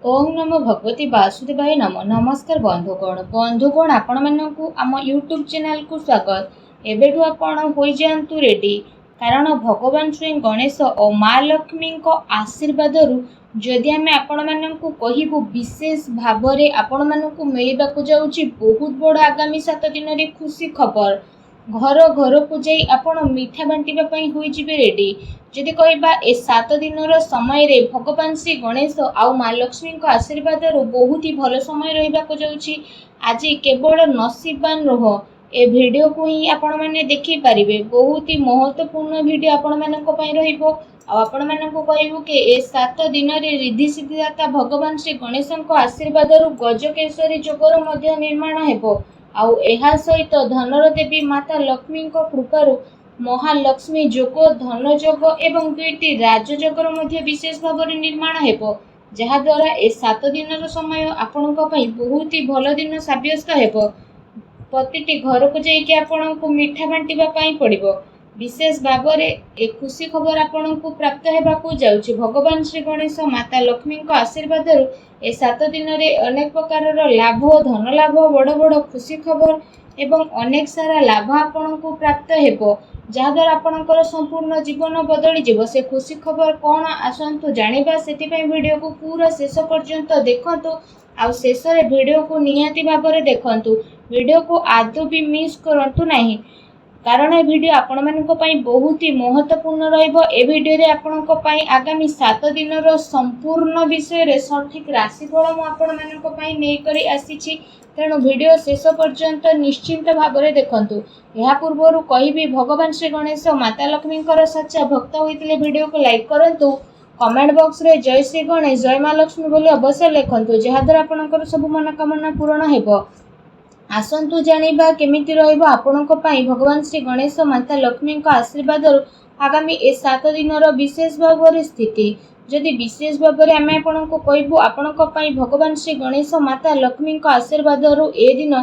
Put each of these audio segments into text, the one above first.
ओम नमो भगवती वासुदेवाय नमो। नमस्कार बंधुगण आपण मानकु आम यूट्यूब चैनल को स्वागत। एबेठु आपण होई जांतु रेडी, कारण भगवान श्री गणेश और माँ लक्ष्मी को आशीर्वाद जदि आम आपण मानकु कहिबु विशेष भावरे आपण मानकु मिलिबाकु जाउची बहुत बड़ आगामी 7 दिन रे खुशी खबर। घर घर को जाई आपण मिठा बांटिबा पई होई जिबे रेडी। जदि कहबा ए 7 दिन समय रे भगवान श्री गणेश आउ माँ लक्ष्मी को आशीर्वाद बहुत ही भल समय रहिबाकु जाउची। आज केवल नसीबवान रह ए वीडियो को ही आपण माने देखि पारिबे। बहुत ही महत्वपूर्ण वीडियो आपण मानक पई रहिबो। आपण मानक कहबो कि ए 7 दिन रे रिद्धि सिद्धिदाता भगवान श्री गणेश को आशीर्वाद गजकेशरी जोगर मध्य निर्माण हेबो। आउ एहा सहित धनर देवी माता लक्ष्मी को कृपारु महालक्ष्मी जोग, धन जोग एवं 2टी राजयोगर मध्य विशेष भाव निर्माण हेबो, जहा द्वारा ए 7 दिन समय आपणक पई बहुत ही भल दिन साब्यस्त हेबो। प्रतिटी घर को जाइके आपणक मिठा बांटिबा पई पड़िबो। विशेष भाव ए खुशी खबर आपणक प्राप्त हेबाकु जाउछि। भगवान श्री गणेश माता लक्ष्मी को आशीर्वाद ए 7 दिन रे अनेक प्रकार लाभ, धन लाभ, बड़ बड़ खुशी खबर एवं अनेक सारा लाभ आपणक प्राप्त हेबो, जहाद्वारा आपणकर संपूर्ण जीवन बदली जीव। से खुशी खबर कौन आसतु जानिबा, सेतिपई वीडियो को पूरा शेष पर्यंत देखंतु। आ शेष रे वीडियो को निहाती भाबरे देखंतु। वीडियो को आदौ भी मिस करंतु नाही, कारण ए वीडियो आपण मानक पई बहुत ही महत्वपूर्ण रहिबो। ए वीडियो रे आपणक पई आगामी 7 दिन रो संपूर्ण विषय रे सठिक राशिफल मु आपण मानक पई नै करी आसीछि। तेणु वीडियो शेष पर्यंत निश्चिंत भाबरे देखंतु। या पूर्वरु कहिबी भगवान श्री गणेश माता लक्ष्मी सच्चा भक्त होइतिले वीडियो को लाइक करंतु। कमेंट बॉक्स रे जय श्री गणेश, जय माँ लक्ष्मी बोली अवश्य लिखंतु, जहाद्वारा आपणकर सब मनोकामना पूर्ण हेबो। आसंतु जानिबा केमिति रहइबो आपणक पई भगवान श्री गणेश माता लक्ष्मी आशीर्वाद आगामी ए 7 दिन विशेष भाव स्थिति। जदि विशेष भाव में आम आपको कहबू आपणक पई भगवान श्री गणेश माता लक्ष्मी आशीर्वाद ए दिन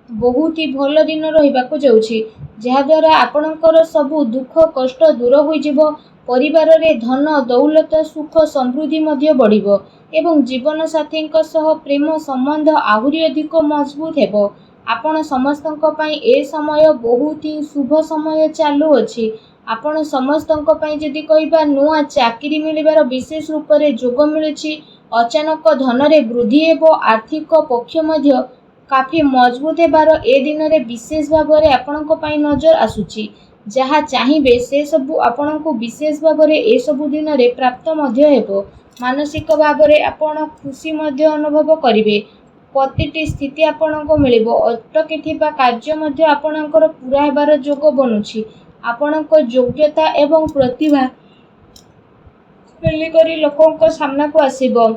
बहुत ही भल दिन रहिबाकु जाउछि, जहाद्वारा आपणकर सबु दुख कष्ट दूर होई जिवो। परिवार रे धन दौलत सुख समृद्धि मध्य बढ़िबो एवं जीवन साथी प्रेम संबंध आहुरी अधिक मजबूत हेबो। आपण समस्तक पई ए समय बहुत ही शुभ समय चालू अछि। आपण समस्तक पई जदि कहबा नुआ चाकरी मिलिबार विशेष रूप रे जोग मिलुछि। अचानक धन रे वृद्धि हेबो। आर्थिक पक्ष मध्य काफी मजबूत हेबार ए दिन रे विशेष भाव रे आपणक पई नजर आसुछि। जहा चाहिबे से सबु आपणक विशेष भाव रे ए सबु दिन रे प्राप्त मध्य हेबो। मानसिक भाव रे आपण खुशी मध्य अनुभव करिवे। प्रतिटी स्थिति आपणको मिलिबो। अटकी थिबा कार्य मध्य आपणकर पूरा हेबार जोग बनुछि। आपणक योग्यता एवं प्रतिभा करी लोकंक सामना को आसीबो।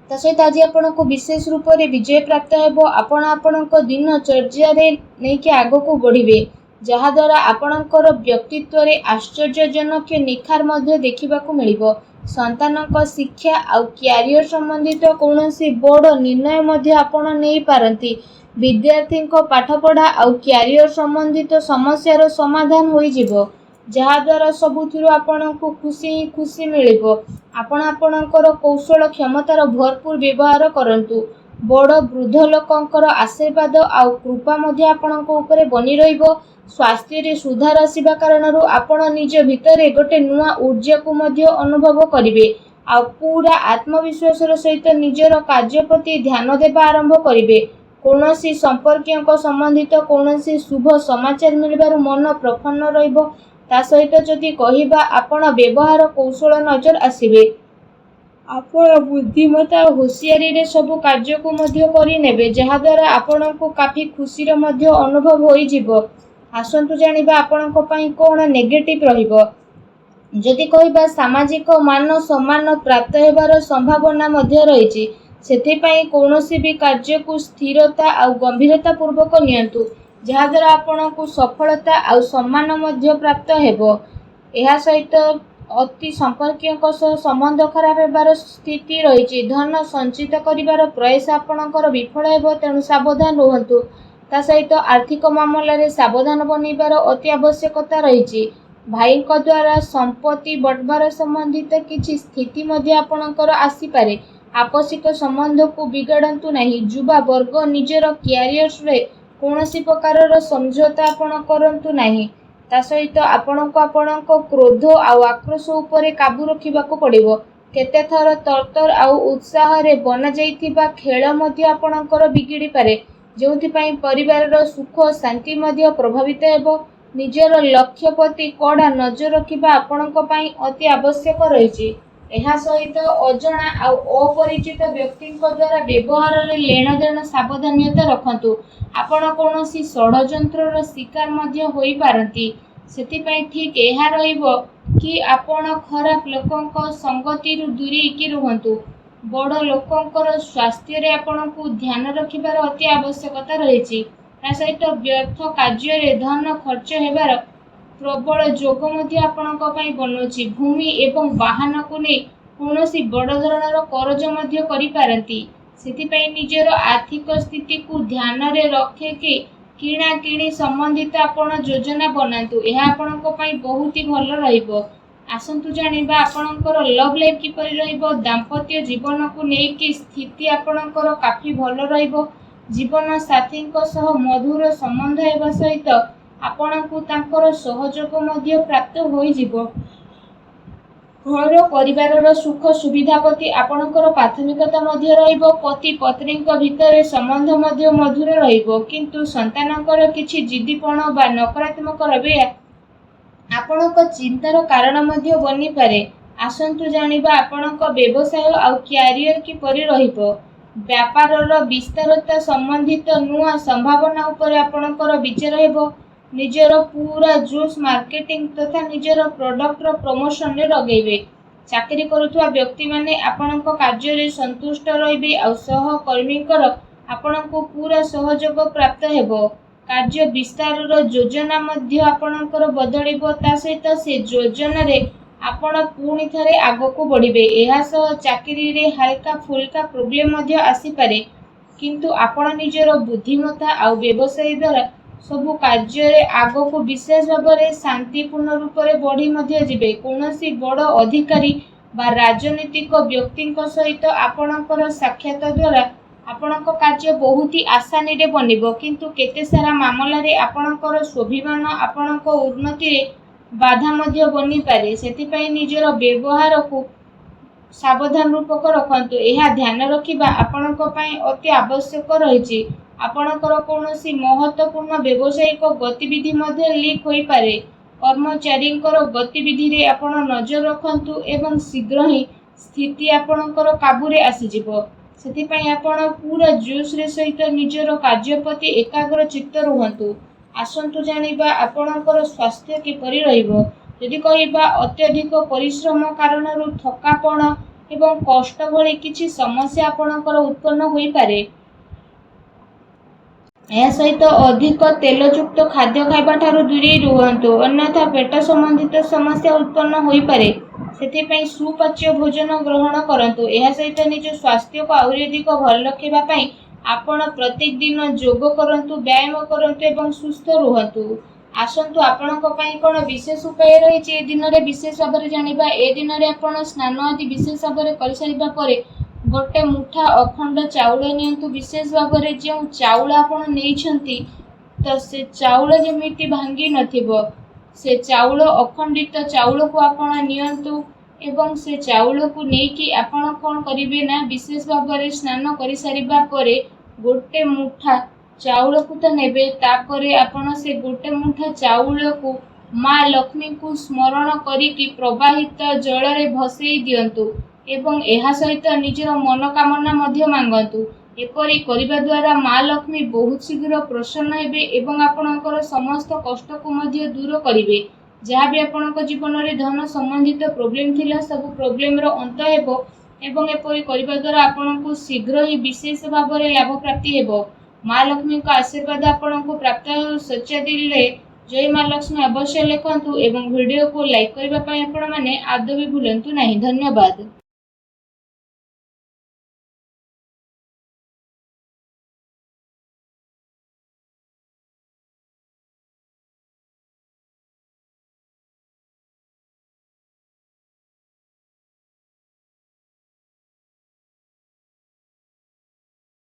ता सहित आज आपणको विशेष रूप रे विजय प्राप्त हेबो। आपण आपणक दिन चर्या रे नेकी आगो को बढ़िबे, जहा द्वारा आपणकर व्यक्तित्व रे आश्चर्यजनक निखार मध्य देखिबाकू मिलिबो। संतानक शिक्षा आउ क्यारियर संबंधित कौनसी बड़ निर्णय मध्य आपण नहीं पारंती। विद्यार्थी को पाठपढ़ा आउ क्यारियर संबंधित समस्यार समाधान होई जिवो, जहा द्वारा सबुथिरु आपणको खुशी मिलिबो। आपण आपणकर कौशल क्षमतार भरपूर व्यवहार करंतु। बड़ वृद्ध लोकंकर आशीर्वाद आउ कृपा मध्य आपणको ऊपर बनी रहिबो। स्वास्थ्य रे सुधार आसीबा कारणरु आपण निज भितरे गोटे नुआ ऊर्जा को मध्य अनुभव करिवे। आ पूरा आत्मविश्वास सहित निजर कार्य प्रति ध्यान देबा आरंभ करिवे। कौनसी संपर्कियों को संबंधित कौनसी शुभ समाचार मिलबार मन प्रफुल्ल रहिबो। ता सहित जदि कहिबा आपण व्यवहार कौशल नजर आसीबे। आपण बुद्धिमत्ता होशियारी रे सब कार्य को मध्य करि नेबे, जहा द्वारा आपण को काफी खुशी रे मध्य अनुभव होई जिवो। आसंतु जानिबा आपणक पई कोन नेगेटिव रहिबो। जदि कहिबा सामाजिक मान सम्मान प्राप्त हेबार संभावना मध्य रहिछि। सेथिपई कौनसी भी कार्य को स्थिरता और गंभीरता पूर्वक नियंतु, जहा द्वारा आपणक सफलता और सम्मान मध्य प्राप्त हेबो। एहा सहित अति संपर्कियों सह संबंध खराब हेबार स्थिति रहिछि। धन संचित करिवार प्रयास आपणकर विफल हेबो, तेणु सावधान रुहंतु। ता सहित आर्थिक मामला रे सावधान बनिबार अति आवश्यकता रहिछि। भाई द्वारा संपत्ति बंटवार संबंधित किछि स्थिति मध्य आपणकर आसी पारे। आपसिक संबंध को बिगाड़ंतु नहीं। युवा वर्ग निजर क्यारियर्स रे कौनसी प्रकार समझौता आपण करंतु नहीं। ता सहित आपणको आपणको क्रोध आउ आक्रोश उपरे काबू रखिबाको पड़िबो। केते थर तरतर आउ उत्साह रे बना जाइथिबा खेल मध्य आपणकर बिगिड़ी पारे, जोंथि पई परिवारर सुख शांति मध्य प्रभावित हेबो। निजर लक्ष्य प्रति कड़ा नजर रखिबा आपणको पई अति आवश्यक रहिछि। ଏହା ସହିତ ଅଜଣା ଆଉ ଅପରିଚିତ ବ୍ୟକ୍ତିଙ୍କ ଦ୍ୱାରା ବ୍ୟବହାରରେ ଲେଣଦେଣ ସାବଧାନତା ରଖନ୍ତୁ। ଆପଣ କୌଣସି ଷଡ଼ଯନ୍ତ୍ରର ଶିକାର ମଧ୍ୟ ହୋଇପାରନ୍ତି। ସେଥିପାଇଁ ଠିକ୍ ଏହା ରହିବ କି ଆପଣ ଖରାପ ଲୋକଙ୍କ ସଙ୍ଗତିରୁ ଦୂରେଇକି ରୁହନ୍ତୁ। ବଡ଼ ଲୋକଙ୍କର ସ୍ୱାସ୍ଥ୍ୟରେ ଆପଣଙ୍କୁ ଧ୍ୟାନ ରଖିବାର ଅତି ଆବଶ୍ୟକତା ରହିଛି। ତା ସହିତ ବ୍ୟର୍ଥ କାର୍ଯ୍ୟରେ ଧନ ଖର୍ଚ୍ଚ ହେବାର ପ୍ରବଳ ଯୋଗ ମଧ୍ୟ ଆପଣଙ୍କ ପାଇଁ ବନୁଛି। ଭୂମି ଏବଂ ବାହନକୁ ନେଇ କୌଣସି ବଡ଼ ଧରଣର କରଜ ମଧ୍ୟ କରିପାରନ୍ତି। ସେଥିପାଇଁ ନିଜର ଆର୍ଥିକ ସ୍ଥିତିକୁ ଧ୍ୟାନରେ ରଖିକି କିଣାକିଣି ସମ୍ବନ୍ଧିତ ଆପଣ ଯୋଜନା ବନାନ୍ତୁ। ଏହା ଆପଣଙ୍କ ପାଇଁ ବହୁତ ଭଲ ରହିବ। ଆସନ୍ତୁ ଜାଣିବା ଆପଣଙ୍କର ଲଭ୍ ଲାଇଫ୍ କିପରି ରହିବ। ଦାମ୍ପତ୍ୟ ଜୀବନକୁ ନେଇକି ସ୍ଥିତି ଆପଣଙ୍କର କାଫି ଭଲ ରହିବ। ଜୀବନ ସାଥୀଙ୍କ ସହ ମଧୁର ସମ୍ବନ୍ଧ ହେବା ସହିତ ଆପଣଙ୍କୁ ତାଙ୍କର ସହଯୋଗ ମଧ୍ୟ ପ୍ରାପ୍ତ ହୋଇଯିବ। ଘର ପରିବାରର ସୁଖ ସୁବିଧା ପ୍ରତି ଆପଣଙ୍କର ପ୍ରାଥମିକତା ମଧ୍ୟ ରହିବ। ପତି ପତ୍ନୀଙ୍କ ଭିତରେ ସମ୍ବନ୍ଧ ମଧ୍ୟ ମଧୁର ରହିବ। କିନ୍ତୁ ସନ୍ତାନଙ୍କର କିଛି ଜିଦ୍ଦିପଣ ବା ନକାରାତ୍ମକ ରବୈୟା ଆପଣଙ୍କ ଚିନ୍ତାର କାରଣ ମଧ୍ୟ ବନିପାରେ। ଆସନ୍ତୁ ଜାଣିବା ଆପଣଙ୍କ ବ୍ୟବସାୟ ଆଉ କ୍ୟାରିୟର କିପରି ରହିବ। ବ୍ୟାପାରର ବିସ୍ତାରତା ସମ୍ବନ୍ଧିତ ନୂଆ ସମ୍ଭାବନା ଉପରେ ଆପଣଙ୍କର ବିଚାର ହେବ। ନିଜର ପୂରା ଜୋସ୍ ମାର୍କେଟିଂ ତଥା ନିଜର ପ୍ରଡକ୍ଟର ପ୍ରମୋସନରେ ଲଗେଇବେ। ଚାକିରି କରୁଥିବା ବ୍ୟକ୍ତିମାନେ ଆପଣଙ୍କ କାର୍ଯ୍ୟରେ ସନ୍ତୁଷ୍ଟ ରହିବେ ଆଉ ସହକର୍ମୀଙ୍କର ଆପଣଙ୍କୁ ପୂରା ସହଯୋଗ ପ୍ରାପ୍ତ ହେବ। କାର୍ଯ୍ୟ ବିସ୍ତାରର ଯୋଜନା ମଧ୍ୟ ଆପଣଙ୍କର ବଦଳିବ। ତା ସହିତ ସେ ଯୋଜନାରେ ଆପଣ ପୁଣି ଥରେ ଆଗକୁ ବଢ଼ିବେ। ଏହା ସହ ଚାକିରିରେ ହାଲକା ଫୁଲକା ପ୍ରୋବ୍ଲେମ ମଧ୍ୟ ଆସିପାରେ, କିନ୍ତୁ ଆପଣ ନିଜର ବୁଦ୍ଧିମତ୍ତା ଆଉ ବ୍ୟବସାୟ ଦ୍ୱାରା ସବୁ କାର୍ଯ୍ୟରେ ଆଗକୁ ବିଶେଷ ଭାବରେ ଶାନ୍ତିପୂର୍ଣ୍ଣ ରୂପରେ ବଢ଼ି ମଧ୍ୟ ଯିବେ। କୌଣସି ବଡ଼ ଅଧିକାରୀ ବା ରାଜନୈତିକ ବ୍ୟକ୍ତିଙ୍କ ସହିତ ଆପଣଙ୍କର ସାକ୍ଷାତ ଦ୍ୱାରା ଆପଣଙ୍କ କାର୍ଯ୍ୟ ବହୁତ ଆସାନୀରେ ବନିବ, କିନ୍ତୁ କେତେ ସାରା ମାମଲାରେ ଆପଣଙ୍କର ସ୍ୱାଭିମାନ ଆପଣଙ୍କ ଉନ୍ନତିରେ ବାଧା ମଧ୍ୟ ବନିପାରେ। ସେଥିପାଇଁ ନିଜର ବ୍ୟବହାରକୁ ସାବଧାନ ରୂପକ ରଖନ୍ତୁ। ଏହା ଧ୍ୟାନ ରଖିବା ଆପଣଙ୍କ ପାଇଁ ଅତି ଆବଶ୍ୟକ ରହିଛି। ଆପଣଙ୍କର କୌଣସି ମହତ୍ତ୍ୱପୂର୍ଣ୍ଣ ବ୍ୟବସାୟିକ ଗତିବିଧି ମଧ୍ୟ ଲିକ୍ ହୋଇପାରେ। କର୍ମଚାରୀଙ୍କର ଗତିବିଧିରେ ଆପଣ ନଜର ରଖନ୍ତୁ ଏବଂ ଶୀଘ୍ର ହିଁ ସ୍ଥିତି ଆପଣଙ୍କର କାବୁରେ ଆସିଯିବ। ସେଥିପାଇଁ ଆପଣ ପୂରା ଜୋସ୍ରେ ସହିତ ନିଜର କାର୍ଯ୍ୟ ପ୍ରତି ଏକାଗ୍ର ଚିତ୍ତ ରୁହନ୍ତୁ। ଆସନ୍ତୁ ଜାଣିବା ଆପଣଙ୍କର ସ୍ୱାସ୍ଥ୍ୟ କିପରି ରହିବ। ଯଦି କହିବା ଅତ୍ୟଧିକ ପରିଶ୍ରମ କାରଣରୁ ଥକାପଣ ଏବଂ କଷ୍ଟ ଭଳି କିଛି ସମସ୍ୟା ଆପଣଙ୍କର ଉତ୍ପନ୍ନ ହୋଇପାରେ। ଏହା ସହିତ ଅଧିକ ତେଲଯୁକ୍ତ ଖାଦ୍ୟ ଖାଇବା ଠାରୁ ଦୂରେଇ ରୁହନ୍ତୁ, ଅନ୍ୟଥା ପେଟ ସମ୍ବନ୍ଧିତ ସମସ୍ୟା ଉତ୍ପନ୍ନ ହୋଇପାରେ। ସେଥିପାଇଁ ସୁପାଚ୍ୟ ଭୋଜନ ଗ୍ରହଣ କରନ୍ତୁ। ଏହା ସହିତ ନିଜ ସ୍ୱାସ୍ଥ୍ୟକୁ ଆହୁରି ଅଧିକ ଭଲ ରଖିବା ପାଇଁ ଆପଣ ପ୍ରତ୍ୟେକ ଦିନ ଯୋଗ କରନ୍ତୁ, ବ୍ୟାୟାମ କରନ୍ତୁ ଏବଂ ସୁସ୍ଥ ରୁହନ୍ତୁ। ଆସନ୍ତୁ ଆପଣଙ୍କ ପାଇଁ କ'ଣ ବିଶେଷ ଉପାୟ ରହିଛି ଏ ଦିନରେ ବିଶେଷ ଭାବରେ ଜାଣିବା। ଏ ଦିନରେ ଆପଣ ସ୍ନାନ ଆଦି ବିଶେଷ ଭାବରେ କରିସାରିବା ପରେ ଗୋଟେ ମୁଠା ଅଖଣ୍ଡ ଚାଉଳ ନିଅନ୍ତୁ। ବିଶେଷ ଭାବରେ ଯେଉଁ ଚାଉଳ ଆପଣ ନେଇଛନ୍ତି ତ ସେ ଚାଉଳ ଯେମିତି ଭାଙ୍ଗି ନଥିବ, ସେ ଚାଉଳ ଅଖଣ୍ଡିତ ଚାଉଳକୁ ଆପଣ ନିଅନ୍ତୁ ଏବଂ ସେ ଚାଉଳକୁ ନେଇକି ଆପଣ କ'ଣ କରିବେ ନା ବିଶେଷ ଭାବରେ ସ୍ନାନ କରିସାରିବା ପରେ ଗୋଟେ ମୁଠା ଚାଉଳକୁ ତ ନେବେ, ତାପରେ ଆପଣ ସେ ଗୋଟେ ମୁଠା ଚାଉଳକୁ ମା ଲକ୍ଷ୍ମୀଙ୍କୁ ସ୍ମରଣ କରିକି ପ୍ରବାହିତ ଜଳରେ ଭସେଇ ଦିଅନ୍ତୁ ଏବଂ ଏହା ସହିତ ନିଜର ମନୋକାମନା ମଧ୍ୟ ମାଗନ୍ତୁ। ଏପରି କରିବା ଦ୍ୱାରା ମା ଲକ୍ଷ୍ମୀ ବହୁତ ଶୀଘ୍ର ପ୍ରସନ୍ନ ହେବେ ଏବଂ ଆପଣଙ୍କର ସମସ୍ତ କଷ୍ଟକୁ ମଧ୍ୟ ଦୂର କରିବେ। ଯାହା ବି ଆପଣଙ୍କ ଜୀବନରେ ଧନ ସମ୍ବନ୍ଧିତ ପ୍ରୋବ୍ଲେମ ଥିଲା, ସବୁ ପ୍ରୋବ୍ଲେମର ଅନ୍ତ ହେବ ଏବଂ ଏପରି କରିବା ଦ୍ୱାରା ଆପଣଙ୍କୁ ଶୀଘ୍ର ହିଁ ବିଶେଷ ଭାବରେ ଲାଭ ପ୍ରାପ୍ତି ହେବ। ମା ଲକ୍ଷ୍ମୀଙ୍କ ଆଶୀର୍ବାଦ ଆପଣଙ୍କୁ ପ୍ରାପ୍ତ ହେଉ। ସଚ୍ଚା ଦିଲରେ ଜୟ ମା ଲକ୍ଷ୍ମୀ ଅବଶ୍ୟ ଲେଖନ୍ତୁ ଏବଂ ଭିଡ଼ିଓକୁ ଲାଇକ୍ କରିବା ପାଇଁ ଆପଣମାନେ ଆଦୌ ବି ଭୁଲନ୍ତୁ ନାହିଁ। ଧନ୍ୟବାଦ।